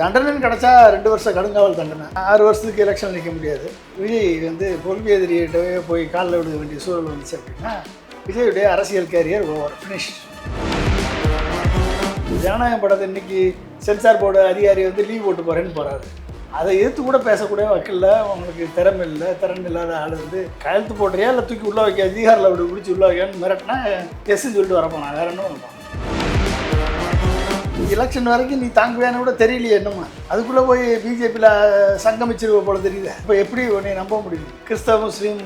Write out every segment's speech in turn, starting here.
தண்டனைன்னு கிடச்சா 2 வருஷம் கடுங்காவல் தண்டனை, 6 வருஷத்துக்கு எலெக்ஷன் நிற்க முடியாது. விஜய் வந்து கொள்கை எதிரிகிட்டவே போய் காலில் விட வேண்டிய சூழல் வந்துச்சு அப்படின்னா விஜயுடைய அரசியல் கேரியர் ஓவர், ஃபினிஷ். ஜனநாயகம் படத்தை இன்னைக்கு சென்சார் போர்டு அதிகாரி வந்து லீவ் போட்டு போகிறேன்னு போகிறாரு. அதை எதிர்த்து கூட பேசக்கூடிய வக்கீல்ல உங்களுக்கு திறமை இல்லை, திறன் இல்லாத ஆள் வந்து கையெழுத்து போடுறியா இல்லை தூக்கி உள்ளே வைக்க அதிகாரில் அப்படி பிடிச்சி உள்ளே வைக்கான்னு மிரட்டினா எஸ்ன்னு சொல்லிட்டு வரப்போம். நான் வேற என்ன பண்ணுவோம்? எலெக்ஷன் வரைக்கும் நீ தாங்குவேன்னு கூட தெரியலையே என்னம்மா, அதுக்குள்ளே போய் பிஜேபியில் சங்கமிச்சிருவ போல தெரியுது. இப்போ எப்படி உன்னை நம்ப முடியும்? கிறிஸ்தவ முஸ்லீம்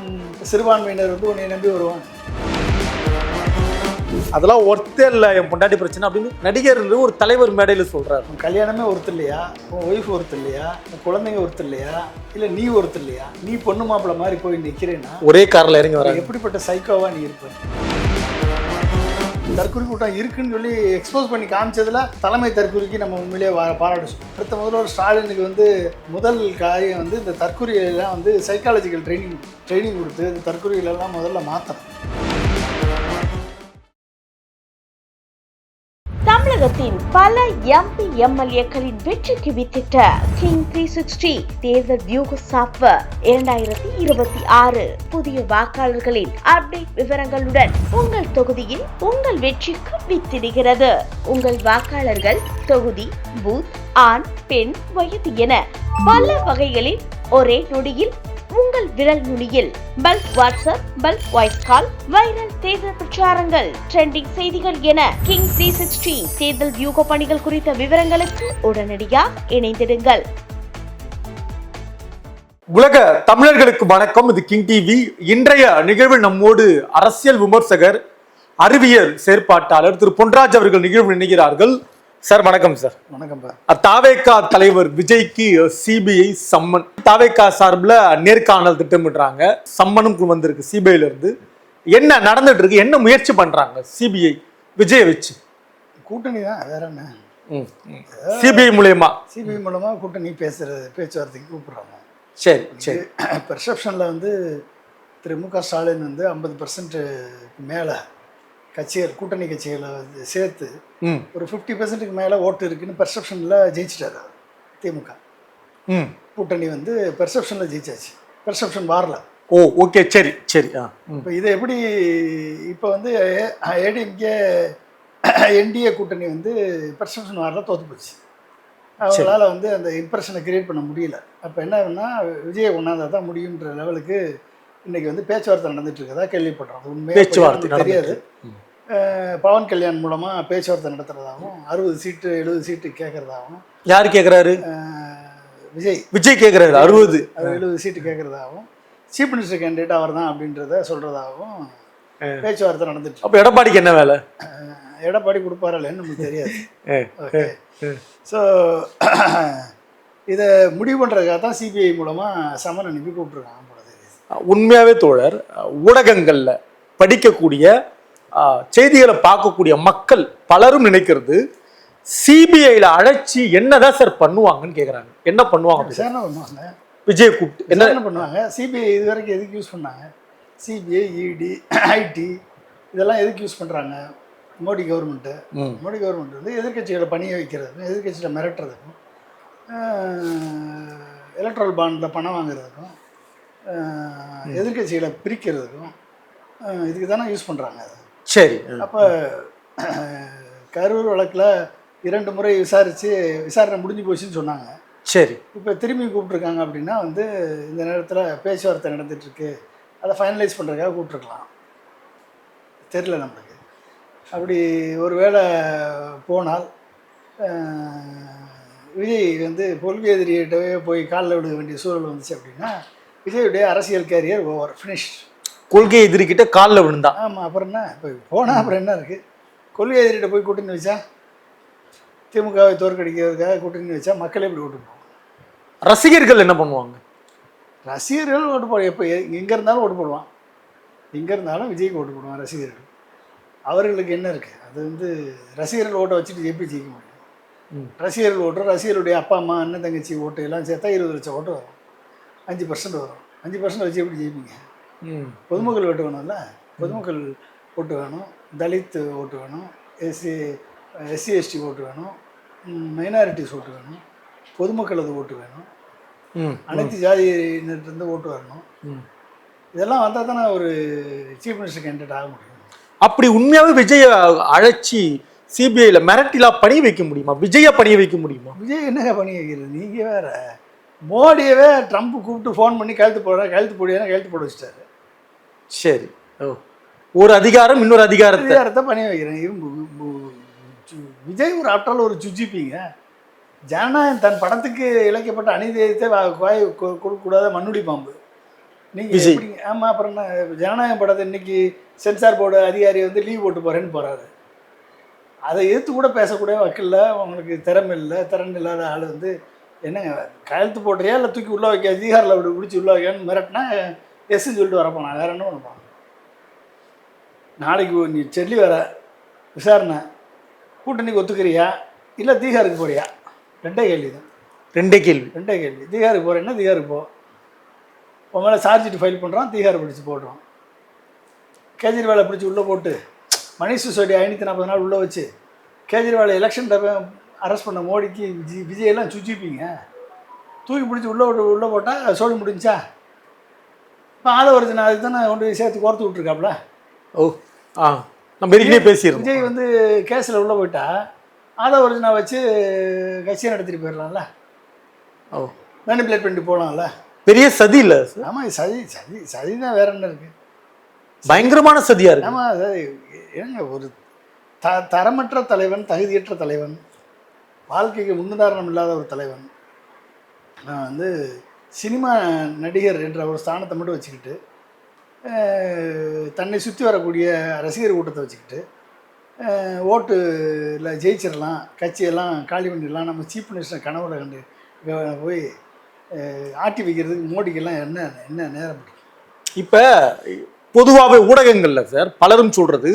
சிறுபான்மையினர் வந்து உன்னை நம்பி வருவாங்க. அதெல்லாம் ஒருத்தே இல்லை என் பொண்டாட்டி பிரச்சனை அப்படின்னு நடிகர் ஒரு தலைவர் மேடையில் சொல்கிறார். கல்யாணமே ஒருத்தர் இல்லையா, உன் ஒய்ஃப் ஒருத்தர் இல்லையா, உன் குழந்தைங்க ஒருத்தர் இல்லையா, இல்லை நீ ஒருத்தர் இல்லையா, நீ பொண்ணு மாப்பிள்ளை மாதிரி போய் நிற்கிறேன்னா ஒரே காரில் இறங்கி வர எப்படிப்பட்ட சைக்கோவா நீ இருப்ப? தற்கொலை கூட்டம் இருக்குன்னு சொல்லி எக்ஸ்போஸ் பண்ணி காமிச்சதுல தலைமை தற்கொலைக்கு நம்ம உண்மையிலேயே பாராட்ட சொல்லணும். அடுத்த முதல்வர் ஸ்டாலினுக்கு வந்து முதல் காரியம் வந்து இந்த தற்கொலையெல்லாம் வந்து சைக்காலஜிக்கல் ட்ரைனிங் கொடுத்து இந்த தற்கொலைகளெல்லாம் முதல்ல மாற்றணும். தமிழகத்தின் பல எம்பி எம்எல்ஏக்களின் வெற்றிக்கு வித்திட்ட கிங் 360 தேர்தல் வியூக சாப்ட்வேர் 2026 புதிய வாக்காளர்களின் அப்டேட் விவரங்களுடன் உங்கள் தொகுதியில் உங்கள் வெற்றிக்கு வித்திடுகிறது. உங்கள் வாக்காளர்கள் தொகுதி, பூத், ஆண், பெண், வயது என பல வகைகளில் ஒரே நொடியில் உங்கள் விரல் நுனியில் bulk WhatsApp, bulk voice call, viral தேர்தல் பிரச்சாரங்கள், ட்ரெண்டிங் செய்திகள் என கிங் 360 தேர்தல் வியூக பணிகள் குறித்த விவரங்களுக்கு உடனடியாக இணைந்திடுங்கள். உலக தமிழர்களுக்கு வணக்கம். இது கிங் டிவி. இன்றைய நிகழ்வில் நம்மோடு அரசியல் விமர்சகர், அறிவியல் செயற்பாட்டாளர் திரு பொன்ராஜ் அவர்கள் நிகழ்வு இணைகிறார்கள். சார் வணக்கம். சார் வணக்கம். தாவேகா தலைவர் விஜய்க்கு சிபிஐ சம்மன். தாவேகா சார்பில் நேர்காணல் திட்டமிடுறாங்க. சம்மனும் வந்திருக்கு சிபிஐல இருந்து. என்ன நடந்துட்டு இருக்கு, என்ன முயற்சி பண்றாங்க சிபிஐ விஜய் வச்சு? கூட்டணி தான், வேற என்ன. சிபிஐ மூலமா கூட்டணி பேச்சுவார்த்தைக்கு கூப்பிடுறாங்க. சரி சரி. பெர்செப்ஷனில் வந்து திரு மு க ஸ்டாலின் வந்து 50% மேலே கட்சிகள், கூட்டணி கட்சிகளை சேர்த்து ஒரு 50% மேலே ஓட்டு இருக்குன்னு பெர்செப்ஷனில் ஜெயிச்சிட்டாரு திமுக. கூட்டணி வந்து பெர்செப்ஷனில் ஜெயிச்சாச்சு, பெர்செப்ஷன் வாரல. ஓ ஓகே, சரி சரி. இப்போ இதை எப்படி இப்போ வந்து ஏடிஎம்கே என்டிஏ கூட்டணி வந்து பெர்செப்ஷன் வாரல தோற்று போச்சு. அவங்களால வந்து அந்த இம்ப்ரெஷனை கிரியேட் பண்ண முடியல. அப்போ என்ன ஆகுன்னா விஜயை கொண்டாந்தா தான் முடியுன்ற லெவலுக்கு இன்றைக்கி வந்து பேச்சுவார்த்தை நடந்துட்டு இருக்கதா கேள்விப்படுறோம். உண்மையாக தெரியாது. பவன் கல்யாண் மூலமாக பேச்சுவார்த்தை நடத்துறதாகவும் 60 சீட்டு 70 சீட்டு கேட்கறதாகவும். யார் கேட்குறாரு? விஜய் கேட்குறாரு. 70 சீட்டு கேட்கறதாகவும், சீஃப் மினிஸ்டர் கேண்டிடேட் அவர் தான் அப்படின்றத சொல்றதாகவும் பேச்சுவார்த்தை நடந்துட்டு. அப்போ எடப்பாடிக்கு என்ன வேலை? எடப்பாடி கொடுப்பாரலன்னு நமக்கு தெரியாது. ஓகே. ஸோ இதை முடிவு பண்ணுறதுக்காக தான் சிபிஐ மூலமாக சமன் அனுப்பி கூப்பிட்டுருக்காங்க. உண்மையாகவே தோழர், ஊடகங்களில் படிக்கக்கூடிய செய்திகளை பார்க்கக்கூடிய மக்கள் பலரும் நினைக்கிறது சிபிஐல அழைச்சி என்னதான் சார் பண்ணுவாங்கன்னு கேட்குறாங்க. என்ன பண்ணுவாங்க? விசாரணை பண்ணுவாங்க. விஜய் கூப்பிட்டு என்ன பண்ணுவாங்க? சிபிஐ இது வரைக்கும் எதுக்கு யூஸ் பண்ணாங்க? சிபிஐ, இடி, ஐடி இதெல்லாம் எதுக்கு யூஸ் பண்ணுறாங்க? மோடி கவர்மெண்ட் வந்து எதிர்கட்சிகளை பணிய வைக்கிறதுக்கும், எதிர்கட்சிகளை மிரட்டுறதுக்கும், எலக்ட்ரல் பாண்டில் பணம் வாங்குறதுக்கும், எதிர்கட்சிகளை பிரிக்கிறதுக்கும் இதுக்கு தானே யூஸ் பண்ணுறாங்க. அது சரி. அப்போ கரூர் வழக்கில் 2 முறை விசாரணை முடிஞ்சு போச்சுன்னு சொன்னாங்க. சரி. இப்போ திரும்பி கூப்பிட்ருக்காங்க அப்படின்னா வந்து இந்த நேரத்தில் பேச்சுவார்த்தை நடந்துகிட்ருக்கு, அதை ஃபைனலைஸ் பண்ணுறதுக்காக கூப்பிட்ருக்கலாம். தெரில நம்மளுக்கு. அப்படி ஒரு வேளை போனால் விஜய் வந்து கொள்கை எதிரிகிட்டவே போய் காலில் விட வேண்டிய சூழல் வந்துச்சு அப்படின்னா விஜயுடைய அரசியல் கேரியர் ஓவர், ஃபினிஷ். கொள்கை எதிரிக்கிட்ட காலில் விழுந்தா. ஆமாம். அப்புறம் என்ன, இப்போ போனால் அப்புறம் என்ன இருக்குது? கொள்கை எதிரிகிட்ட போய் கூட்டணி வச்சா, திமுகவை தோற்கடிக்கிறதுக்காக கூட்டணி வச்சா மக்களே இப்படி ஓட்டு போடுவாங்க. ரசிகர்கள் என்ன பண்ணுவாங்க? ரசிகர்கள் ஓட்டு போடுவாங்க. எப்போ எங்கே இருந்தாலும் ஓட்டு போடுவான். எங்கே இருந்தாலும் விஜய்க்கு ஓட்டு போடுவான் ரசிகர்கள். அவர்களுக்கு என்ன இருக்குது? அது வந்து ரசிகர்கள் ஓட்டை வச்சுட்டு எப்படி ஜெயிக்க முடியும்? ரசிகர்கள் ஓட்டு, ரசிகருடைய அப்பா அம்மா அண்ணன் தங்கச்சி ஓட்டு எல்லாம் சேர்த்தா 20 லட்சம் ஓட்டு வரும். 5% வரும். 5% வச்சு எப்படி ஜெயிப்பீங்க? பொதுமக்கள் ஓட்டு வேணும்ல. பொதுமக்கள் ஓட்டு வேணும், தலித் ஓட்டு வேணும், எஸ்சி எஸ்டி ஓட்டு வேணும், மைனாரிட்டிஸ் ஓட்டு வேணும், பொதுமக்களது ஓட்டு வேணும், ம், அனைத்து ஜாதியினர்கிட்ட ஓட்டு வரணும். ம். இதெல்லாம் வந்தால் தானே ஒரு சீஃப் மினிஸ்டர் கேண்டிடேட் ஆக முடியும். அப்படி உண்மையாவே விஜய அழைச்சி சிபிஐல மிரட்டிலாம் பணி வைக்க முடியுமா? விஜய பணி வைக்க முடியுமா? விஜய் என்னங்க பண்ணி வைக்கிறது? நீங்கள் வேற மோடியவே ட்ரம்ப் கூப்பிட்டு ஃபோன் பண்ணி கழுத்து போடியான கழுத்து போட வச்சிட்டாரு. சரி. ஓ, ஒரு அதிகாரம் இன்னொரு அதிகாரத்தை பண்ணி வைக்கிறேன். விஜய் ஒரு ஆப்டால் ஒரு சுஜிப்பிங்க. ஜனநாயகம் தன் படத்துக்கு இழைக்கப்பட்ட அநீதியத்தை கொடுக்கக்கூடாத மண்ணுடி பாம்பு நீங்கள் எப்படிங்க? ஆமாம், அப்புறம் என்ன? ஜனநாயகம் படத்தை இன்னைக்கு சென்சார் போர்டு அதிகாரி வந்து லீவ் போட்டு போகிறேன்னு போகிறாரு. அதை எதிர்த்து கூட பேசக்கூடிய வக்கில்ல, உங்களுக்கு திறமை இல்லாத ஆள் வந்து என்னங்க கையெழுத்து போடுறியா இல்லை தூக்கி உள்ளே வைக்க அதிகாரில் அப்படி பிடிச்சி உள்ளே வைக்கன்னு மிரட்டினா எஸ்ன்னு சொல்லிட்டு வரப்போனா வேறு என்ன பண்ணுவான்? நாளைக்கு நீ செல்லி வர விசாரணை கூட்டணிக்கு ஒத்துக்கிறியா இல்லை தீகாருக்கு போறியா? ரெண்டே கேள்வி தான். ரெண்டே கேள்வி. தீகாருக்கு போகிறேன்னா தீகாருக்கு போ. உன் மேலே சார்ஜ் ஷீட் ஃபைல் பண்ணுறான், தீகாரை பிடிச்சி போடுறோம். கேஜ்ரிவாலை பிடிச்சி உள்ளே போட்டு மணிஷ் சிசோடியா 540 நாள் உள்ளே வச்சு கேஜ்ரிவாலை எலெக்ஷன் அரெஸ்ட் பண்ண மோடிக்கு விஜயெல்லாம் சுச்சிப்பீங்க. தூக்கி பிடிச்சி உள்ளே போட்டால் சோழி முடிஞ்சா? இப்போ ஆதவர்ஜன் அதுக்கு தானே கொண்டு போய் சேர்த்து கோர்த்து விட்ருக்காப்புல. ஓ, ஆ, நம்ம பேசிடுறோம். விஜய் வந்து கேஸில் உள்ளே போயிட்டா ஆதவர்ஜனை வச்சு கட்சியை நடத்திட்டு போயிடலாம்ல. ஓ, மேனிப்புலேட் பண்ணிட்டு போகலாம்ல. பெரிய சதி இல்லை? ஆமாம், சதி தான். வேற என்ன இருக்குது? பயங்கரமான சதியாக இருக்கு. ஆமாம், அதாவது ஏங்க ஒரு தரமற்ற தலைவன், தகுதியற்ற தலைவன், வாழ்க்கைக்கு முன்னுதாரணம் இல்லாத ஒரு தலைவன். நான் வந்து சினிமா நடிகர் என்ற ஒரு ஸ்தானத்தை மட்டும் வச்சுக்கிட்டு தன்னை சுற்றி வரக்கூடிய ரசிகர் கூட்டத்தை வச்சுக்கிட்டு ஓட்டுல ஜெயிச்சிடலாம், கட்சியெல்லாம் காலி பண்ணிடலாம், நம்ம சீஃப் மினிஸ்டர் கனவுல கண்டு போய் ஆட்டி வைக்கிறதுக்கு மோடிக்கெல்லாம் என்ன நேரம் பிடிக்கும்? இப்போ பொதுவாகவே ஊடகங்கள்ல சார் பலரும் சொல்றது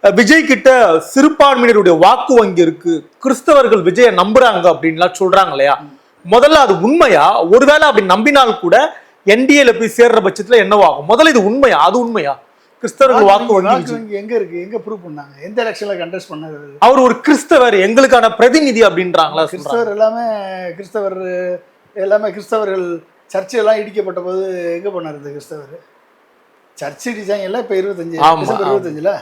விஜய் கிட்ட சிறுபான்மையினருடைய வாக்கு வங்கி இருக்கு, கிறிஸ்தவர்கள் விஜய நம்புறாங்க அப்படின்லாம் சொல்றாங்க இல்லையா? முதல்ல அது உண்மையா? ஒருவேளை அப்படி நம்பினால் கூட என்டிஏல போய் சேர்ற பட்சத்துல என்னவாகும்? முதல்ல இது உண்மையா? அது உண்மையா? கிறிஸ்தவர்கள் வாக்கு வங்கி எங்க இருக்கு? எங்க ப்ரூவ் பண்ணாங்க? எந்த எலெக்ஷன்ல கண்டெஸ்ட் பண்ணாரு? அவர் ஒரு கிறிஸ்தவர், எங்களுக்கான பிரதிநிதி அப்படின்றாங்களா? கிறிஸ்தவர்கள் சர்ச்சை எல்லாம் இடிக்கப்பட்ட போது எங்க போனார் இந்த கிறிஸ்தவர்? சர்ச்சை இடிச்சாங்கல்ல இப்போ 25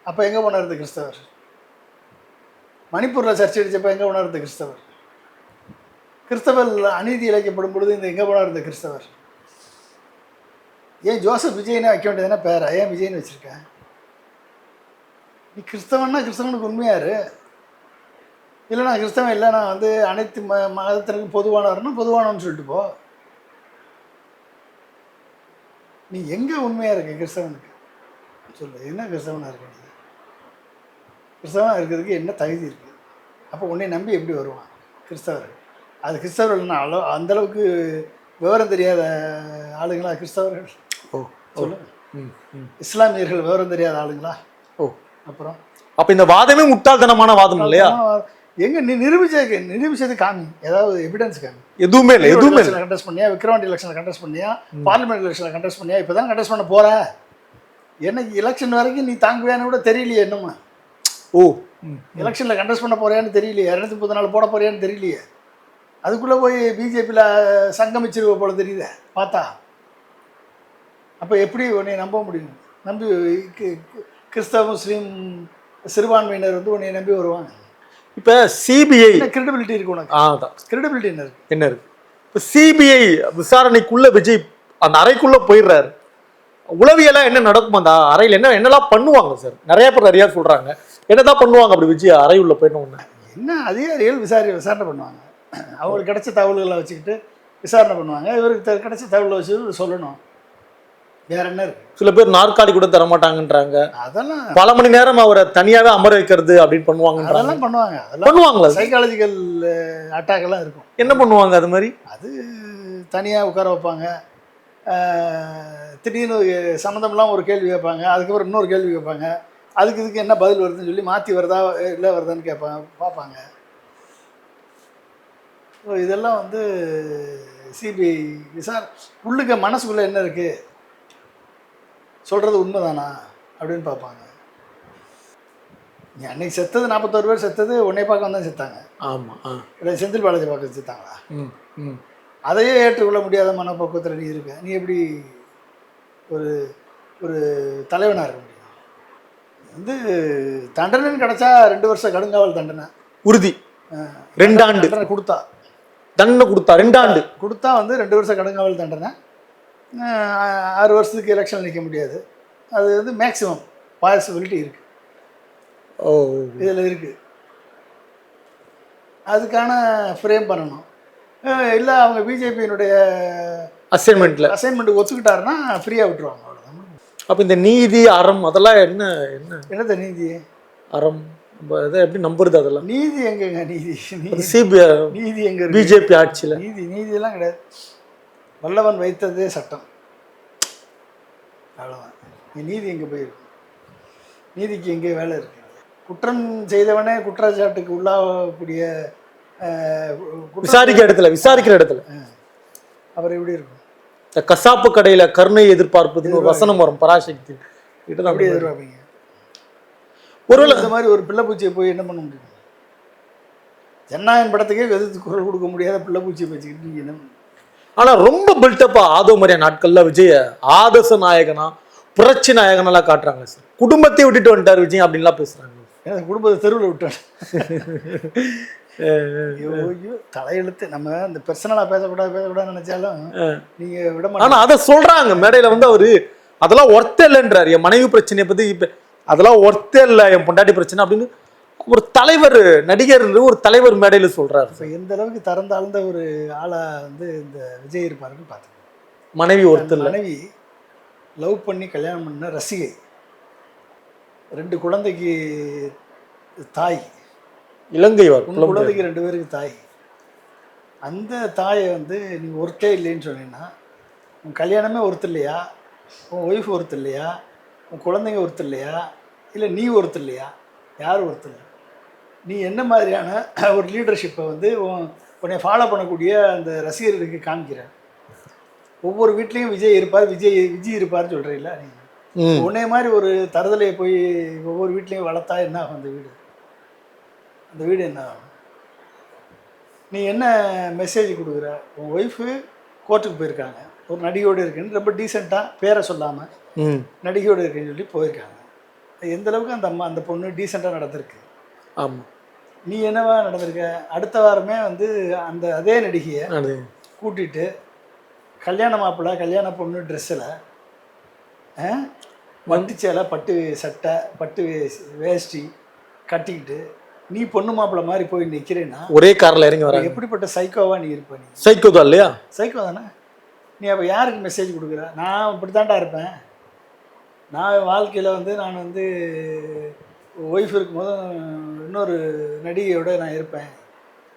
அப்போ எங்கே போனார் இந்த கிறிஸ்தவர்? மணிப்பூரில் சர்ச்சை அடித்தப்போ எங்கே போனார் இந்த கிறிஸ்தவர்? கிறிஸ்தவர் அநீதி இழைக்கப்படும் பொழுது இந்த எங்கே போனார் இந்த கிறிஸ்தவர்? ஏன் ஜோசப் விஜய்னே வைக்க வேண்டியதுனா பேரா? ஏன் விஜய்னு வச்சுருக்கேன்? நீ கிறிஸ்தவன்னா கிறிஸ்தவனுக்கு உண்மையாரு, இல்லைனா கிறிஸ்தவன் இல்லை நான் வந்து அனைத்து மதத்தினருக்கும் பொதுவானவர்னா பொதுவானவன்னு சொல்லிட்டு போ. நீ எங்கே உண்மையாக இருக்க கிறிஸ்தவனுக்கு? சொல்லு, என்ன கிறிஸ்தவனாக இருக்க? நீ கிறிஸ்தவனாக இருக்கிறதுக்கு என்ன தகுதி இருக்குது? அப்போ உன்னை நம்பி எப்படி வருவான் கிறிஸ்தவர்கள்? அது கிறிஸ்தவர்கள்னா அந்தளவுக்கு விவரம் தெரியாத ஆளுங்களா கிறிஸ்தவர்கள்? ஓ, சொல்லுங்க. இஸ்லாமியர்கள் விவரம் தெரியாத ஆளுங்களா? ஓ, அப்புறம் அப்போ இந்த வாதமே முட்டாள்தனமான வாதம் இல்லையா? எங்க நீ நிரூபிச்சது காமி, ஏதாவது எவிடன்ஸ் காமி. எதுவுமே இல்லை. கண்டெஸ்ட் பண்ணியா? விக்ரவாண்டி எலெக்ஷனில் கண்டெஸ்ட் பண்ணியா? பார்லிமெண்ட் எலெக்ஷனில் கண்டெஸ்ட் பண்ணியா? இப்போ தான் கண்டெஸ்ட் பண்ண போற. எனக்கு எலெக்ஷன் வரைக்கும் நீ தாங்குவியான்னு கூட தெரியலையே என்னமா. ஓ, எலெக்ஷனில் கண்டெஸ்ட் பண்ண போறியான்னு தெரியலையே, 234 போட போறியான்னு தெரியலையே. அதுக்குள்ளே போய் பிஜேபியில் சங்கமிச்சிருவ போல தெரியுது பார்த்தா. அப்போ எப்படி உன்னை நம்ப முடியும்? நம்பி கிறிஸ்தவ முஸ்லீம் சிறுபான்மையினர் வந்து உன்னை நம்பி வருவாங்க. இப்போ சிபிஐ கிரெடிபிலிட்டி இருக்கு உனக்கு? கிரெடிபிலிட்டி என்ன இருக்கு? இப்போ சிபிஐ விசாரணைக்குள்ள விஜய் அந்த அறைக்குள்ள போயிடுறாரு. உளவியலா என்ன நடக்கும் அந்த அறையில்? என்னெல்லாம் பண்ணுவாங்க சார்? நிறைய பேர் நிறையா சொல்றாங்க. என்னதான் பண்ணுவாங்க அப்படி விஜய் அறையுள்ள போயிடணும்? என்ன அதிகாரிகள் விசாரணை பண்ணுவாங்க. அவங்களுக்கு கிடைச்ச தகவல்களை வச்சுக்கிட்டு விசாரணை பண்ணுவாங்க. இவருக்கு கிடைச்ச தகவலை வச்சு சொல்லணும். வேற என்ன இருக்கு? சில பேர் நாற்காலி கூட தரமாட்டாங்கன்றாங்க. அதெல்லாம் பல மணி நேரம் அவரை தனியாவே அமர வைக்கிறது அப்படின்னு பண்ணுவாங்க. அதெல்லாம் பண்ணுவாங்களா? சைக்காலஜிக்கல் அட்டாக் எல்லாம் இருக்கும். என்ன பண்ணுவாங்க அது மாதிரி? அது தனியாக உட்கார வைப்பாங்க. திடீர்னு சம்மந்தம்லாம் ஒரு கேள்வி கேட்பாங்க, அதுக்கப்புறம் இன்னொரு கேள்வி கேட்பாங்க. இதுக்கு என்ன பதில் வருதுன்னு சொல்லி மாற்றி வருதா இல்லை வருதான்னு பார்ப்பாங்க. ஸோ இதெல்லாம் வந்து சிபிஐ உள்ளுக்க மனசுக்குள்ளே என்ன இருக்குது, சொல்கிறது உண்மைதானா அப்படின்னு பார்ப்பாங்க. நீ அன்னைக்கு செத்தது 41 பேர் செத்தது உன்னை பார்க்க தான் செத்தாங்க. ஆமாம். இல்லை செந்தில் பாலாஜி பார்க்க செத்தாங்களா? ம் ம் அதையே ஏற்றுக்கொள்ள முடியாத மனப்பக்குவத்தில் நீ இருக்க. நீ எப்படி ஒரு ஒரு தலைவனாக இருக்க முடியும்? வந்து தண்டனைன்னு கிடச்சா 2 வருஷம் கடுங்காவல் தண்டனை உறுதி. 2 ஆண்டு தண்டனை கொடுத்தா 2 ஆண்டு கொடுத்தா வந்து 2 வருஷம் கடுங்காவல் தண்டனை. 6 வருஷத்துக்கு எலெக்ஷன் நிற்க முடியாது. அது வந்து மேக்ஸிமம் பாசிபிலிட்டி இருக்குது. ஓ இதில் இருக்குது. அதுக்கான ஃப்ரேம் பண்ணணும். இல்லை அவங்க பிஜேபியினுடைய அசைன்மெண்ட் ஒத்துக்கிட்டாருன்னா ஃப்ரீயாக விட்டுருவாங்க. அவ்வளோதான். அப்போ இந்த நீதி அறம் அதெல்லாம் என்னது நீதி அறம் இதை எப்படி நம்புறது? அதெல்லாம் நீதி எங்கங்க? நீதி சிபிஐ நீதி எங்க? பிஜேபி ஆட்சியில் நீதியெல்லாம் கிடையாது. வல்லவன் வைத்ததே சட்டம், அவ்வளோதான். நீதி எங்கே போயிருக்கு? நீதிக்கு எங்கே வேலை இருக்குது? குற்றம் செய்தவனே குற்றச்சாட்டுக்கு உள்ளாகக்கூடிய விசாரிக்கிற இடத்துல அப்புறம் எப்படி இருக்கும்? இந்த கசாப்பு கடையில் கருணை எதிர்பார்ப்பதுன்னு ஒரு வசனம் வரும் பராசக்தி கிட்ட. அப்படி எதிர்பார்ப்பீங்க? ஒருவேளை இந்த மாதிரி ஒரு பிள்ளைப்பூச்சியை போய் என்ன பண்ண முடியும்? ஜனநாயகன் படத்துக்கே எதிர்த்து குரல் கொடுக்க முடியாத பிள்ளைப்பூச்சியை வச்சுக்கிட்டு நீங்கள் என்ன? ஆனால் ரொம்ப பில்டப்பா ஆதோ மாதிரியா நாட்கள்ல விஜய ஆதர்ச நாயகனா புரட்சி நாயகனெல்லாம் காட்டுறாங்க சார். குடும்பத்தை விட்டுட்டு வந்துட்டார் விஜய் அப்படின்லாம் பேசுறாங்க. எனக்கு குடும்பத்தை தெருவில் விட்டார். தலையெழுத்து. நம்ம இந்த பர்சனலா பேசக்கூடாது நினைச்சாலும் நீங்க விட மாட்டீங்க. ஆனா அதை சொல்றாங்க மேடையில வந்து அவரு அதெல்லாம் ஒர்த்தே இல்லைன்றாரு. என் மனைவி பிரச்சனையை பத்தி இப்ப அதெல்லாம் ஒர்த்தே இல்லை என் பொண்டாட்டி பிரச்சனை அப்படின்னு ஒரு தலைவர் நடிகர் ஒரு தலைவர் மேடையில சொல்றாரு. இப்போ எந்த அளவுக்கு திறந்தாழ்ந்த ஒரு ஆளா வந்து இந்த விஜய் இருப்பாருன்னு பார்த்தேன். மனைவி ஒருத்தர் மனைவி லவ் பண்ணி கல்யாணம் பண்ண ரசிகை, 2 குழந்தைக்கு தாய், இலங்கை குழந்தைக்கு 2 பேருக்கு தாய். அந்த தாயை வந்து நீ ஒருத்தே இல்லைன்னு சொன்னீங்கன்னா, உன் கல்யாணமே ஒருத்தர் இல்லையா? உன் ஒய்ஃப் ஒருத்தர் இல்லையா? உன் குழந்தைங்க ஒருத்தர் இல்லையா? இல்லை நீ ஒருத்தர் இல்லையா? யார் ஒருத்தர்? நீ என்ன மாதிரியான ஒரு லீடர்ஷிப்பை வந்து உன்னை ஃபாலோ பண்ணக்கூடிய அந்த ரசிகர்களுக்கு காமிக்கிற? ஒவ்வொரு வீட்லேயும் விஜய் இருப்பார், விஜய் இருப்பார்னு சொல்கிறீங்களா? நீங்கள் உன்னை மாதிரி ஒரு தருதலையை போய் ஒவ்வொரு வீட்லேயும் வளர்த்தா என்ன ஆகும்? அந்த வீடு என்ன ஆகும்? நீ என்ன மெசேஜ் கொடுக்குற? உன் ஒய்ஃபு கோர்ட்டுக்கு போயிருக்காங்க, ஒரு நடிகையோடு இருக்குன்னு ரொம்ப டீசெண்டாக பேரை சொல்லாமல் நடிகையோடு இருக்குன்னு சொல்லி போயிருக்காங்க. எந்த அளவுக்கு அந்த பொண்ணு டீசெண்டாக நடந்திருக்கு? ஆமாம். நீ என்னவா நடந்திருக்க? அடுத்த வாரமே வந்து அதே நடிகையை கூட்டிகிட்டு கல்யாண மாப்பிள்ளை கல்யாண பொண்ணு ட்ரெஸ்ஸில் வண்டி சேலை, பட்டு சட்டை, பட்டு வேஷ்டி கட்டிக்கிட்டு நீ பொண்ணு மாப்பிள்ளை மாதிரி போய் நிற்கிறேன்னா ஒரே காரில் இறங்கி வர எப்படிப்பட்ட சைக்கோவா நீ இருப்ப? நீ சைக்கோ தான் இல்லையா? சைக்கோ தானே. நீ அப்போ யாருக்கு மெசேஜ் கொடுக்குற? நான் இப்படி தாண்டா இருப்பேன், நான் வாழ்க்கையில் வந்து நான் வந்து ஒய்ஃப் இருக்கும்போது இன்னொரு நடிகையோட நான் இருப்பேன்.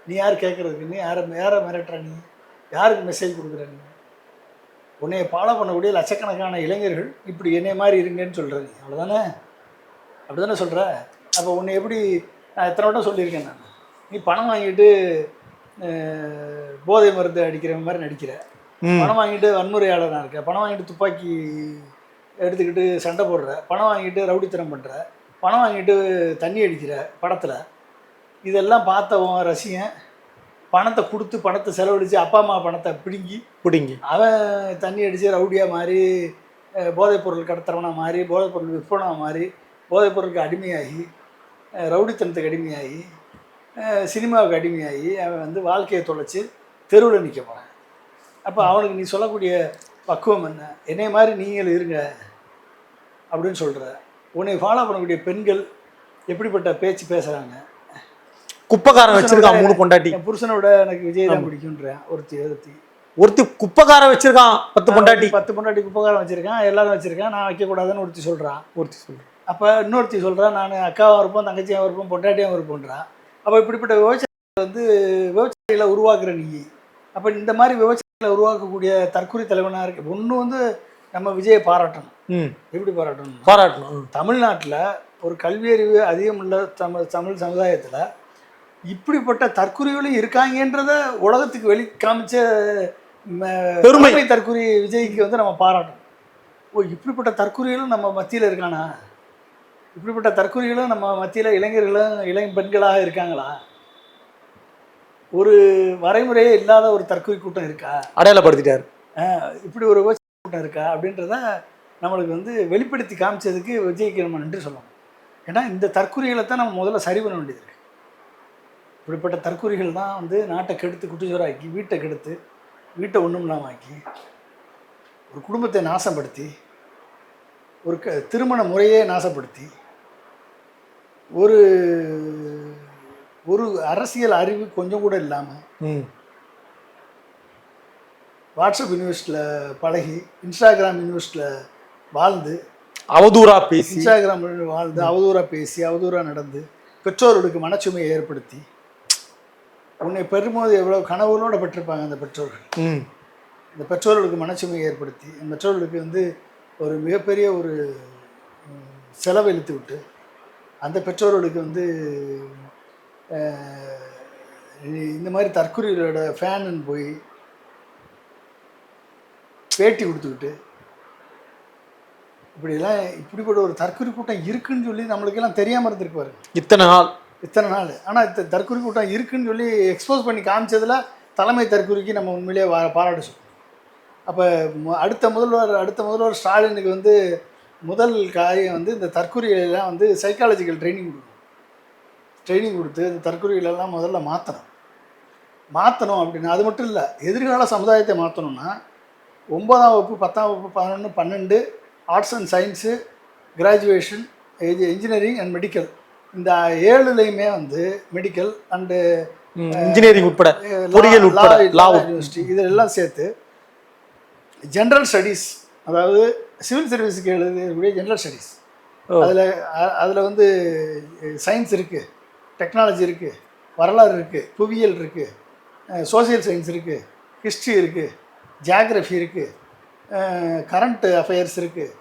நீ யார் கேட்குறதுக்கு? நீ யாரை மிரட்டுற? நீ யாருக்கு மெசேஜ் கொடுக்குற? நீ உன்னைய ஃபாலோ பண்ணக்கூடிய லட்சக்கணக்கான இளைஞர்கள் இப்படி என்னை மாதிரி இருங்கன்னு சொல்கிற நீ, அவ்வளோதானே? அப்படி தானே சொல்கிற? அப்போ உன்னை எப்படி நான் எத்தனை வட்டம் சொல்லியிருக்கேன் நான், நீ பணம் வாங்கிட்டு போதை மருந்து அடிக்கிற மாதிரி நடிக்கிற, பணம் வாங்கிட்டு வன்முறையாளனாக இருக்க, பணம் வாங்கிட்டு துப்பாக்கி எடுத்துக்கிட்டு சண்டை போடுற, பணம் வாங்கிட்டு ரவுடித்தனம் பண்ணுற, பணம் வாங்கிட்டு தண்ணி அடிக்கிற படத்தில். இதெல்லாம் பார்த்தவன் ரசிகன் பணத்தை கொடுத்து பணத்தை செலவழித்து அப்பா அம்மா பணத்தை பிடுங்கி அவன் தண்ணி அடித்து ரவுடியாக மாறி, போதைப்பொருள் கடத்துறவனாக மாறி, போதைப்பொருள் விற்பனாக மாறி, போதைப்பொருளுக்கு அடிமையாகி, ரவுடித்தனத்துக்கு அடிமையாகி, சினிமாவுக்கு அடிமையாகி அவன் வந்து வாழ்க்கையை தொலைச்சி தெருவில் நிற்க போகிறான். அப்போ அவனுக்கு நீ சொல்லக்கூடிய பக்குவம் என்ன? என்னை மாதிரி நீங்கள் இருங்க அப்படின்னு சொல்கிற. உன்னை ஃபாலோ பண்ணக்கூடிய பெண்கள் எப்படிப்பட்ட பேச்சு பேசுகிறாங்க? குப்பைக்காரன் வச்சிருக்கான் 3 பொண்டாட்டி. என் புருஷனோட எனக்கு விஜய் தான் பிடிக்குன்றேன். ஒருத்தி குப்பைக்காரன் வச்சிருக்கான் 10 பொண்டாட்டி குப்பைக்காரன் வச்சிருக்கான், எல்லாரும் வச்சிருக்கான், நான் வைக்கக்கூடாதுன்னு ஒருத்தி சொல்கிறான். அப்போ இன்னொருத்தி சொல்கிறான் நான் அக்காவும் இருப்போம், தங்கச்சியாகவும் இருப்போம், பொண்டாட்டியாகவும் இருப்போன்றான். அப்போ இப்படிப்பட்ட விவசாயிகளை வந்து விவசாயிகளை உருவாக்குற நீ. அப்போ இந்த மாதிரி விவசாயிகளை உருவாக்கக்கூடிய தற்கொலை தலைவனாக இருக்கு. ஒன்று வந்து நம்ம விஜயை பாராட்டணும். எப்படி பாராட்டணும்? தமிழ்நாட்டில் ஒரு கல்வியறிவு அதிகமுள்ள தமிழ் சமுதாயத்தில் இப்படிப்பட்ட தற்கொலைகளும் இருக்காங்கன்றத உலகத்துக்கு வெளி காமிச்ச பெருமை தற்கொலை விஜய்க்கு வந்து நம்ம பாராட்டணும். ஓ, இப்படிப்பட்ட தற்கொலைகளும் நம்ம மத்தியில் இருக்கானா? இப்படிப்பட்ட தற்கொலைகளும் நம்ம மத்தியில் இளைஞர்களும் இளம் பெண்களாக இருக்காங்களா? ஒரு வரைமுறையே இல்லாத ஒரு தற்கொலை கூட்டம் இருக்கா? அடையாளப்படுத்திட்டார். இப்படி ஒரு கூட்டம் இருக்கா அப்படின்றத நம்மளுக்கு வந்து வெளிப்படுத்தி காமிச்சதுக்கு விஜய்க்கு நம்ம நன்றி சொல்லணும். ஏன்னா இந்த தற்கொலைகளை தான் நம்ம முதல்ல சரி பண்ண வேண்டியது இருக்குது. இப்படிப்பட்ட தற்கொலைகள் தான் வந்து நாட்டை கெடுத்து குட்டிச்சோராக்கி, வீட்டை கெடுத்து, வீட்டை ஒன்றும் இல்லாமல் ஆக்கி, ஒரு குடும்பத்தை நாசப்படுத்தி, ஒரு திருமண முறையே நாசப்படுத்தி, ஒரு ஒரு அரசியல் அறிவு கொஞ்சம் கூட இல்லாமல் வாட்ஸ்அப் யூனிவர்சிட்டியில் பழகி, இன்ஸ்டாகிராம் யூனிவர்சிட்டியில் வாழ்ந்து, அவதூறா பேசி, இன்ஸ்டாகிராம் வாழ்ந்து அவதூறாக பேசி, அவதூறாக நடந்து, பெற்றோர்களுக்கு மனச்சுமையை ஏற்படுத்தி, உன்னை பெறும்போது எவ்வளோ கனவுகளோடு பெற்றிருப்பாங்க அந்த பெற்றோர்கள். இந்த பெற்றோர்களுக்கு மனச்சுமையை ஏற்படுத்தி, அந்த பெற்றோர்களுக்கு வந்து ஒரு மிகப்பெரிய ஒரு செலவு இழுத்து விட்டு, அந்த பெற்றோர்களுக்கு வந்து இந்த மாதிரி தற்கொலைகளோட ஃபேனுன்னு போய் பேட்டி கொடுத்துக்கிட்டு, இப்படிப்பட்ட ஒரு தற்கொலை கூட்டம் இருக்குன்னு சொல்லி நம்மளுக்கெல்லாம் தெரியாமல் இருந்திருக்கு பாருங்க இத்தனை நாள். ஆனால் தற்கொலை கூட்டம் இருக்குன்னு சொல்லி எக்ஸ்போஸ் பண்ணி காமிச்சதில் தலைமை தற்கொலைக்கு நம்ம உண்மையிலேயே பாராட்ட சொல்லணும். அப்போ அடுத்த முதல்வர் ஸ்டாலினுக்கு வந்து முதல் காரியம் வந்து இந்த தற்கொலைகளெல்லாம் வந்து சைக்காலஜிக்கல் ட்ரைனிங் கொடுத்து இந்த தற்கொலைகளெல்லாம் முதல்ல மாற்றணும் அப்படின்னு. அது மட்டும் இல்லை, எதிர்கால சமுதாயத்தை மாற்றணும்னா 9ஆம் வகுப்பு 10ஆம் வகுப்பு 11 12 arts and science graduation engineering and medical, இந்த 7லையுமே வந்து மெடிக்கல் அண்டு இன்ஜினியரிங் உட்பட பொறியியல் உட்பட லா யூனிவர்சிட்டி இதெல்லாம் சேர்த்து ஜென்ரல் ஸ்டடீஸ், அதாவது சிவில் சர்வீஸுக்கு எழுதக்கூடிய ஜென்ரல் ஸ்டடீஸ், அதில் வந்து சயின்ஸ் இருக்குது, டெக்னாலஜி இருக்குது, வரலாறு இருக்குது, புவியியல் இருக்குது, சோசியல் சயின்ஸ் இருக்குது, ஹிஸ்ட்ரி இருக்குது, ஜியாகிரஃபி இருக்குது, கரண்ட் அஃபேர்ஸ் இருக்குது,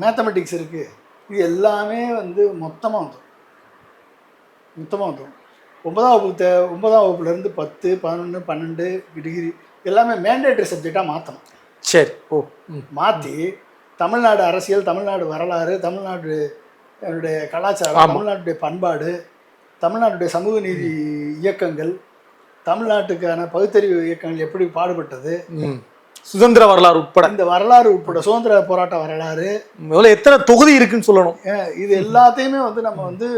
மேத்தமெட்டிக்ஸ் இருக்குது. இது எல்லாமே வந்து மொத்தமாக வந்துடும். 9ஆம் வகுப்புலேருந்து 10, 11, 12 டிகிரி எல்லாமே மேண்டேட்டரி சப்ஜெக்டாக மாற்றணும். சரி. மாற்றி தமிழ்நாடு அரசியல், தமிழ்நாடு வரலாறு, தமிழ்நாடு கலாச்சாரம், தமிழ்நாட்டுடைய பண்பாடு, தமிழ்நாட்டுடைய சமூக நீதி இயக்கங்கள், தமிழ்நாட்டுக்கான பகுத்தறிவு இயக்கங்கள் எப்படி பாடுபட்டது, சுதந்திர வரலாறு உட்பட, இந்த வரலாறு உட்பட சுதந்திர போராட்ட வரலாறு, எத்தனை தொகுதி இருக்குன்னு சொல்லணும். இது எல்லாத்தையுமே வந்து நம்ம வந்து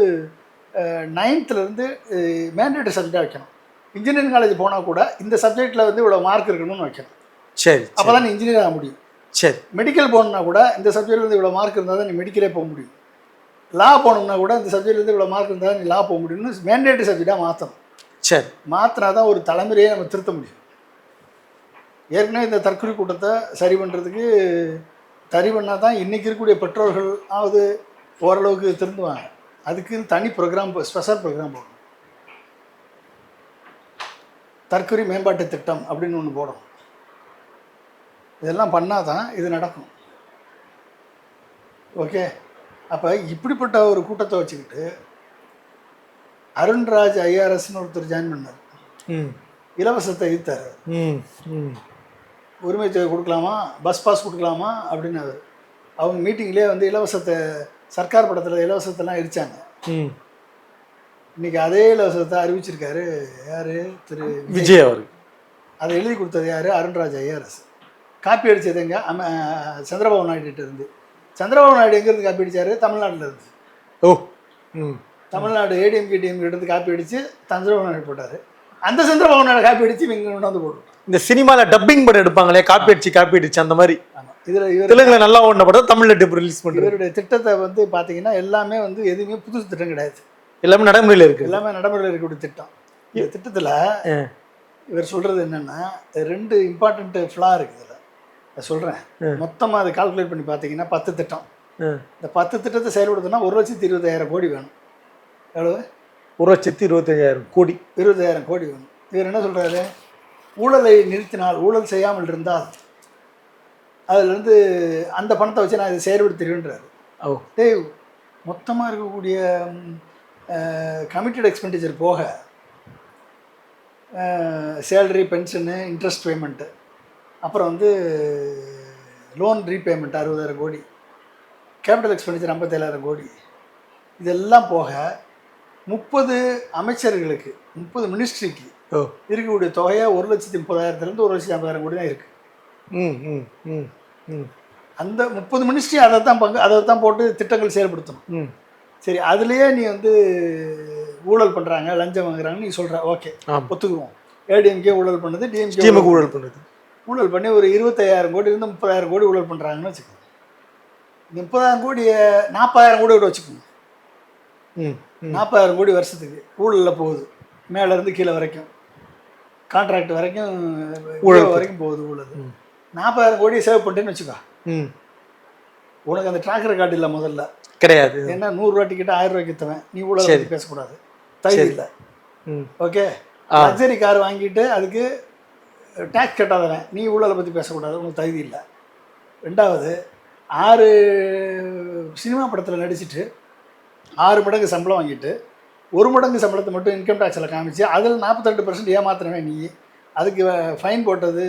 9th மேண்டேட்டரி சப்ஜெக்டாக வைக்கணும். இன்ஜினியரிங் காலேஜ் போனால் கூட இந்த சப்ஜெக்டில் வந்து இவ்வளோ மார்க் இருக்கணும்னு வைக்கணும். சரி. அப்போ தான் நீ இன்ஜினியர் ஆக முடியும். சரி. மெடிக்கல் போகணுன்னா கூட இந்த சப்ஜெக்டில் வந்து இவ்வளோ மார்க் இருந்தால் தான் நீ மெடிக்கலே போக முடியும். லா போகணும்னா கூட இந்த சப்ஜெக்ட்லேருந்து இவ்வளோ மார்க் இருந்தால் நீ லா போக முடியும்னு மேண்டேட்டரி சப்ஜெக்டாக மாற்றணும். சரி. மாற்றினா தான் ஒரு தலைமுறையை நம்ம திருத்த முடியும். ஏற்கனவே இந்த தற்கொலை கூட்டத்தை சரி பண்ணால் தான் இன்றைக்கி இருக்கக்கூடிய பெற்றோர்கள் ஆவது ஓரளவுக்கு திருந்துவாங்க. அதுக்கு தனி ப்ரோக்ராம், ஸ்பெஷல் ப்ரோக்ராம் போடணும். தற்கொலை மேம்பாட்டு திட்டம் அப்படின்னு ஒன்று போடணும். இதெல்லாம் பண்ணால் தான் இது நடக்கும். ஓகே. அப்போ இப்படிப்பட்ட ஒரு கூட்டத்தை வச்சுக்கிட்டு அருண்ராஜ் ஐஆர்எஸ்ன்னு ஒருத்தர் ஜாயின் பண்ணார். இலவசத்தை எதிர்த்தார். உரிமை தொகை கொடுக்கலாமா, பஸ் பாஸ் கொடுக்கலாமா அப்படின்னு அவங்க மீட்டிங்லேயே வந்து இலவசத்தை, சர்க்கார் படத்தில் இலவசத்தெல்லாம் எரிச்சாங்க. இன்றைக்கி அதே இலவசத்தை அறிவிச்சிருக்காரு யார்? திரு விஜய் அவர். அதை எழுதி கொடுத்தது யார்? அருண்ராஜ் ஐஆர்எஸ். காப்பி அடித்தது எங்கே? சந்திரபாபு நாயுடு இருந்து. சந்திரபாபு நாயுடு எங்கேருந்து காப்பி அடித்தார்? தமிழ்நாட்டில் இருந்து. தமிழ்நாடு ஏடிஎம்கே டிஎம்கே எடுத்து காப்பி அடித்து சந்திரபாபு நாயுடு போட்டார். அந்த சந்திரபாபு நாயுடு காப்பி அடித்து இங்கே கொண்டாந்து போடுவோம். இந்த சினிமாவில் டப்பிங் படம் எடுப்பாங்களே, காப்பி அடிச்சு அந்த மாதிரி. இதில் தெலுங்குல நல்லா ஓடின படம் தமிழில் டப் ரிலீஸ் பண்ணுறது. இவருடைய திட்டத்தை வந்து பார்த்தீங்கன்னா எல்லாமே வந்து எதுவுமே புதுசு திட்டம் கிடையாது. எல்லாமே நடைமுறையில் இருக்குது. எல்லாமே நடைமுறையில் இருக்கக்கூடிய திட்டம். இந்த திட்டத்தில் இவர் சொல்கிறது என்னென்னா 2 இம்பார்ட்டண்ட் ஃப்ளா இருக்குது. இதில் சொல்கிறேன், மொத்தமாக அதை கால்குலேட் பண்ணி பார்த்தீங்கன்னா 10 திட்டம். இந்த 10 திட்டத்தை செயல்படுத்தினா 1,20,000 கோடி வேணும். எவ்வளவு? 1,25,000 கோடி. 20,000 கோடி வேணும். இவர் என்ன சொல்கிறாரு? ஊழலை நிறுத்தினால், ஊழல் செய்யாமல் இருந்தால் அதிலிருந்து அந்த பணத்தை வச்சு நான் இதை செயல்படுத்திடுவேன்றாரு. டேய், மொத்தமாக இருக்கக்கூடிய கமிட்டட் எக்ஸ்பெண்டிச்சர் போக சேலரி, பென்ஷனு, இன்ட்ரெஸ்ட் பேமெண்ட்டு, அப்புறம் வந்து லோன் ரீபேமெண்ட் 60,000 கோடி, கேபிட்டல் எக்ஸ்பெண்டிச்சர் 57,000 கோடி, இதெல்லாம் போக 30 அமைச்சர்களுக்கு 30 மினிஸ்ட்ரிக்கு இருக்கக்கூடிய தொகையை 1,30,000 1,50,000 கோடி தான் இருக்கு. அந்த 30 மினிஸ்ட்ரி அதை தான் போட்டு திட்டங்கள் செயல்படுத்தணும். சரி, அதுலேயே நீ வந்து ஊழல் பண்ணுறாங்க, லஞ்சம் வாங்குறாங்கன்னு நீ சொல்கிற, ஓகே ஒத்துக்குவோம். ஏடிஎம்கே ஊழல் பண்ணுது, டிஎம்கே ஊழல் பண்ணுது. ஊழல் பண்ணி ஒரு 25,000 கோடி இருந்து 30,000 கோடி ஊழல் பண்ணுறாங்கன்னு வச்சுக்கோங்க. இந்த 30,000 கோடியை 40,000 கோடி விட வச்சுக்கோங்க. 40,000 கோடி வருஷத்துக்கு ஊழலில் போகுது, மேலேருந்து கீழே வரைக்கும், கான்ட்ராக்ட் வரைக்கும் ஊழல் வரைக்கும் போகுது ஊழல். 40,000 கோடியை சேவ் பண்ணிட்டேன்னு வச்சுக்கோ. உனக்கு அந்த ட்ராக் ரெக்கார்டு இல்லை, முதல்ல கிடையாது. ஏன்னா 100 ரூபா டிக்கெட் 1000 ரூபாய்க்கு விற்றவன், நீ ஊழல் பற்றி பேசக்கூடாது, தகுதி இல்லை. ஓகே, லக்ஸரி கார் வாங்கிட்டு அதுக்கு டேக்ஸ் கட்டாதவன், நீ ஊழலை பற்றி பேசக்கூடாது, உனக்கு தகுதி இல்லை. 2வது, 6 சினிமா படத்தில் நடிச்சுட்டு 6 மடங்கு சம்பளம் வாங்கிட்டு 1 மடங்கு சம்பளத்தை மட்டும் இன்கம் டேக்ஸில் காமிச்சு அதில் 42% ஏமாத்துறவன் நீ. அதுக்கு ஃபைன் போட்டது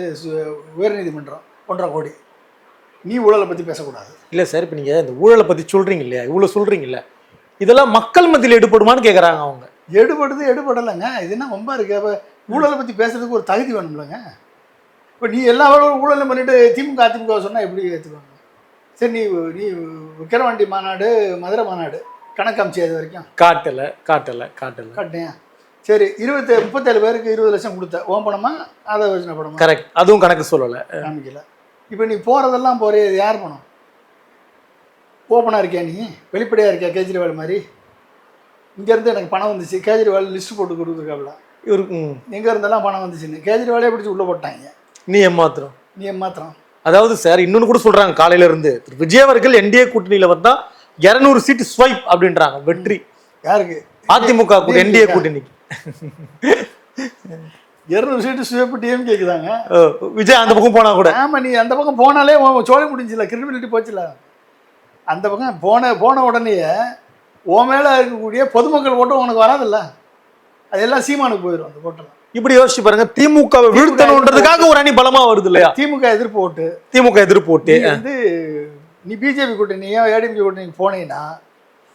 உயர்நீதிமன்றம் 1.5 கோடி. நீ ஊழலை பற்றி பேசக்கூடாது. இல்லை சார், இப்போ நீங்கள் இந்த ஊழலை பற்றி சொல்கிறீங்க இல்லையா, இவ்வளோ சொல்கிறீங்கல்ல, இதெல்லாம் மக்கள் மத்தியில் எடுபடுமான்னு கேட்குறாங்க அவங்க. எடுபடலைங்க. இது என்ன ரொம்ப இருக்குது. அப்போ ஊழலை பற்றி பேசுறதுக்கு ஒரு தகுதி வேணும்லங்க. இப்போ நீ எல்லா ஊழலும் பண்ணிட்டு திமுக அதிமுக சொன்னால் எப்படி ஏற்றுக்குவாங்க? சரி, நீ விக்கிரவாண்டி மாநாடு, மதுரை மாநாடு கணக்கு அமைச்சு அது வரைக்கும் காட்டினேன். சரி, 37 பேருக்கு 20 லட்சம் கொடுத்த ஓம் பணமா அதை வச்சுன பணமா? கரெக்ட், அதுவும் கணக்கு சொல்லலை, காமிக்கல. இப்போ நீ போகிறதெல்லாம் போகிறே, இது யார் பணம்? ஓப்பனாக இருக்கியா நீ? வெளிப்படையாக இருக்கியா? கேஜ்ரிவால் மாதிரி இங்கேருந்து எனக்கு பணம் வந்துச்சு, கேஜ்ரிவால் லிஸ்ட்டு போட்டு கொடுத்துருக்காப்ல இவருக்கு, எங்கே இருந்தெல்லாம் பணம் வந்துச்சுன்னு கேஜ்ரிவாலே பிடிச்சி உள்ளே போட்டாங்க. நீ ஏமாத்திரம். அதாவது சார், இன்னொன்று கூட சொல்கிறாங்க, காலையில இருந்து விஜய் அவர்கள் என்டிஏ கூட்டணியில் வந்தால் 200 சீட்டு ஸ்வைப் அப்படின்றாங்க. வெற்றி யாருக்கு? அதிமுக என்டிஏ கூட்டணிக்கு 200 சீட்டு ஸ்வைப் டிஎம் கேட்குதாங்க. விஜய் அந்த பக்கம் போனால் கூட. ஆமாம், நீ அந்த பக்கம் போனாலே சோழி முடிஞ்சில்ல, கிரெடிபிலிட்டி போச்சுல. அந்த பக்கம் போன உடனேயே உன் மேலே இருக்கக்கூடிய பொதுமக்கள் ஓட்டம் உனக்கு வராதில்ல, அதெல்லாம் சீமானுக்கு போயிடும் அந்த ஓட்டெல்லாம். இப்படி யோசிச்சு பாருங்க, திமுகவை வீழ்த்தணுன்றதுக்காக ஒரு அணி பலமா வருது இல்லையா? திமுக எதிர்ப்பு ஓட்டு வந்து நீ பிஜேபி கூட்டணியோ ஏடிஎம்கே கூட்டணிக்கு போனீங்கன்னா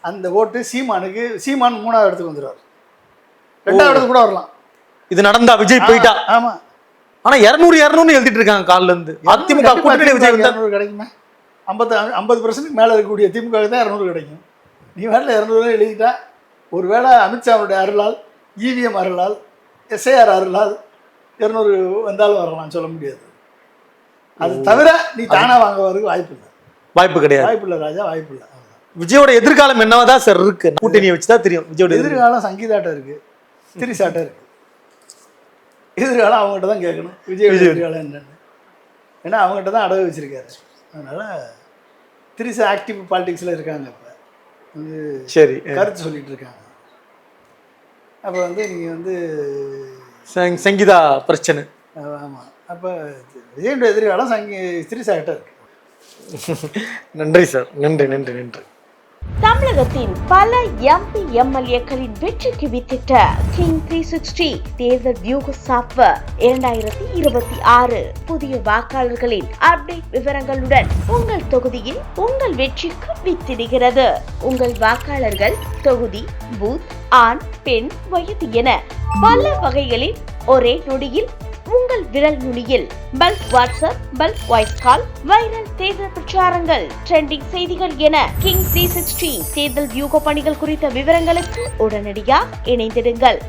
அந்த ஓட்டு சீமான் 3வது இடத்துக்கு வந்துடுவார், 2வது இடத்துக்கு கூட வரலாம். இது நடந்தா விஜய் போயிட்டா. ஆமா, ஆனா 200 எழுதிட்டு இருக்காங்க காலில இருந்து. அதிமுக கூட்டணி விஜய் 200 கிடைக்குமா? 50% மேல இருக்கக்கூடிய திமுக தான் 200 கிடைக்கும். நீ வேலை 200 எழுதிட்டா, ஒருவேளை அமித்ஷாவுடைய அருளால், இவிஎம் அருளால், எஸ்ஐஆர் அருளால் 200 வந்தாலும் வரலாம், சொல்ல முடியாது. அது தவிர நீ தானா வாங்க வரதுக்கு வாய்ப்பு இல்லை ராஜா, வாய்ப்பு இல்லை. விஜயோட எதிர்காலம் என்னவாதான் சார் இருக்கு? கூட்டணியை வச்சுதான் தெரியும். விஜயோட எதிர்காலம் சங்கீதாட்டம் இருக்கு, திரிசாட்டம் இருக்கு. எதிர்காலம் அவங்ககிட்ட தான் கேட்கணும், விஜய் எதிர்காலம் என்னன்னு. ஏன்னா அவங்ககிட்ட தான் அடகு வச்சிருக்காரு. அதனால திரிசா ஆக்டிவ் பாலிடிக்ஸில் இருக்காங்க. இப்போ சரி, கருத்து சொல்லிட்டு இருக்காங்க. அப்போ வந்து நீங்கள் வந்து சங்கீதா பிரச்சனை. ஆமாம், அப்போ விஜயோட எதிர்காலம் திரிசா கிட்ட இருக்கு. நன்றி சார், நன்றி. தமிழகத்தின் பல எம்பி எம்எல்ஏக்களின் வெற்றிக்கு வித்திட்ட கிங் 360 தேர்தல் வியூக சாப்ட்வேர் 2026 புதிய வாக்காளர்களின் அப்டேட் விவரங்களுடன் உங்கள் தொகுதியில் உங்கள் வெற்றிக்கு வித்திடுகிறது. உங்கள் வாக்காளர்கள் தொகுதி, பூத், ஆண், பெண், வயது என பல வகைகளில் ஒரே நொடியில் உங்கள் விரல் நுனியில் bulk WhatsApp, bulk voice call, viral தேர்தல் பிரச்சாரங்கள், ட்ரெண்டிங் செய்திகள் என கிங் 360 தேர்தல் வியூக பணிகள் குறித்த விவரங்களுக்கு உடனடியாக இணைந்திடுங்கள்.